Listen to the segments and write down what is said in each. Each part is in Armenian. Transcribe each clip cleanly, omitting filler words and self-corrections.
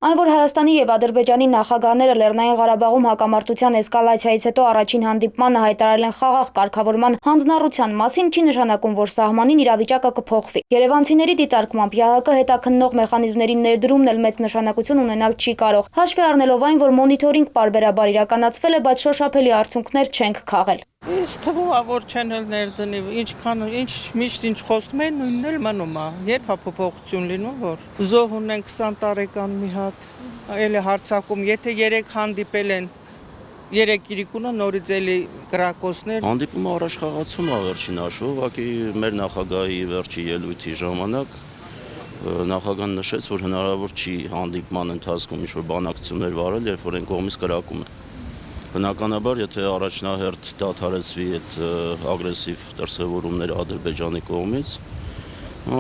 Այն, որ Հայաստանի և Ադրբեջանի նախագահները Լեռնային Ղարաբաղում հակամարտության էսկալացիայից հետո առաջին հանդիպմանը հայտարարել են խաղաղ կարգավորման հանձնառության մասին, չի նշանակում, որ սահմանին իրավիճակը կփոխվի։ Երևանցիների դիտարկմամբ ՀՀԿ հետաքննող մեխանիզմների ներդրումն էլ մեծ նշանակություն ունենալ չի կարող։ Հաշվի առնելով այն, որ մոնիթորինգ պարբերաբար իրականացվել է, բայց շոշափելի արդյունքներ չենք քաղել։ Ինձ թվում է, որ չեն ներդնի, միշտ ինչ խոսում են, նույնն էլ մնում է։ Երբ փոփոխություն լինում, որ զոհ ունեն 20 տարեկան մի հատ, էլի հարձակում, եթե 3 հանդիպել են, 3 իրիկունը նորից էլի կրակոցներ։ Հանդիպումը առաջխաղացում է վերջին հաշվով, ուղղակի մեր նախագահի վերջի ելույթի ժամանակ նախագահն նշեց, որ հնարավոր չի հանդիպման ընթացքում ինչ-որ բանակցություններ վարել, երբ որ այն կողմից կրակում է։ Բնականաբար, եթե առաջնահերթ դադարեցվի այդ ագրեսիվ դրսևորումները Ադրբեջանի կողմից,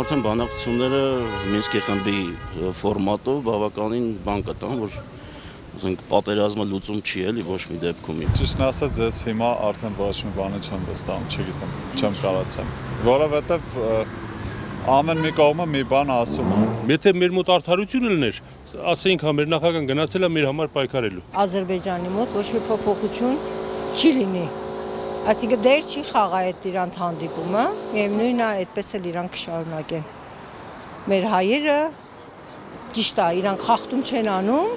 արդեն բանակցությունները Մինսկի խմբի ֆորմատով բավականին բան կտան, որ պատերազմը լուծում չի էլի ոչ մի դեպքում։ Ճիշտն ասած, ձեզ հիմա արդեն ոչ մի բանը չեմ վստահում, չգիտեմ, չեմ կարողացել, որովհետև ամեն մի կողմը մի բան ասում է։ Եթե մեր մոտ արդարություն լիներ, ասենք մեր նախագահան գնացել է մեր համար պայքարելու։ Ադրբեջանի մոտ ոչ մի փոփոխություն չի լինի։ Այսինքն դեր չի խաղա այդ իրանց հանդիպումը, միևնույնն է, այդպես էլ իրանք կշարունակեն։ Մեր հայերը ճիշտ է, իրանք խախտում չեն անում,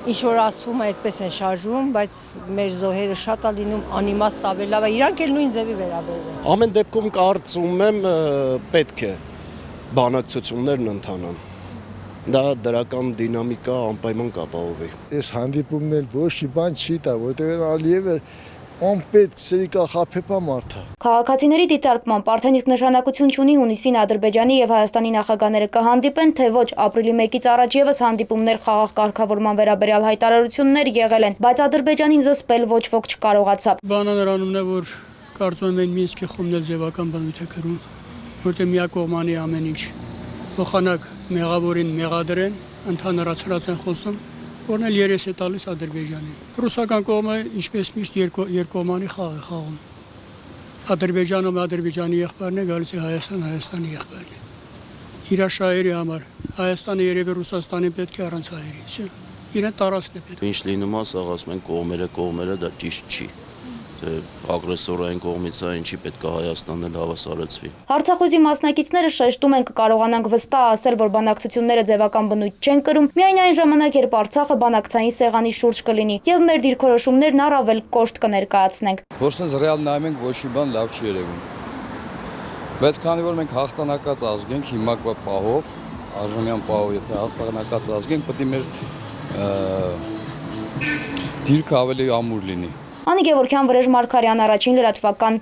ինչ որ ասվում է, այդպես են շարժվում, բայց մեր զոհերը շատ է լինում, անիմաստ ավելավ է, իրանք էլ նույն ձևի վերաբերվում։ Ամեն դեպքում կարծում եմ պետք է բանակցություններն ընթանան։ Դա դրական դինամիկա անպայման կապահովի։ Այս հանդիպումն էլ ոչ մի բան չի տա, որտեղ Ալիևը անպետք սերիկա խափեպա մարդ է։ Քաղաքացիների դիտարկմամբ արդեն իսկ նշանակություն չունի հունիսին Ադրբեջանի և Հայաստանի նախագահները կհանդիպեն, թե ոչ ապրիլի 1-ից առաջ ևս հանդիպումներ խաղաղ կարգավորման վերաբերյալ հայտարարություններ եղել են, բայց Ադրբեջանին զսպել ոչ ոք չկարողացավ։ Բանը նրանումն է, որ կարծում եմ Մինսկի խումբն էլ ձևական բնույթ է կրում, որտեղ միակողմանի ամեն ինչ փոխանակ մեղավորին մեղադրեն, ընդհանրացրած են խոսում, որն էլ երես է տալիս Ադրբեջանին։ Ռուսական կողմը ինչպես միշտ երկկողմանի խաղ է խաղում։ Ադրբեջանում Ադրբեջանի եղբայրն է, գալիս է Հայաստանի եղբայրն է։ Իր շահերի համար Հայաստանը երևի Ռուսաստանի պետք է առանց հայերի։ Իրեն տարածքն է պետք։ Ինչ լինում է, սաղ ասում են կողմերը դա ճիշտ չի։ Ագրեսորային կողմից է, ինչի պետք է Հայաստանն էլ հավասարեցվի։ Հարցախոզի մասնակիցները շեշտում են կկարողանանք վստահ ասել, որ բանակցությունները ձևական բնույթ չեն կրում, միայն այն ժամանակ, երբ Արցախը բանակցային սեղանի շուրջ կլինի, եւ մեր դիրքորոշումներն առավել կոշտ կներկայացնենք։ Որպես ռեալ նայում ենք, ոչ մի բան լավ չի երևում։ Բայց քանի որ մենք հաղթանակած ազգ ենք, հիմա պահով, արժանյան պահով, եթե հաղթանակած ազգ ենք, պետք է մեր դիրքը ավելի ամուր լինի։ Անի Գևորգյան, Վրեժ Մարգարյան, Առաջին լրատվական։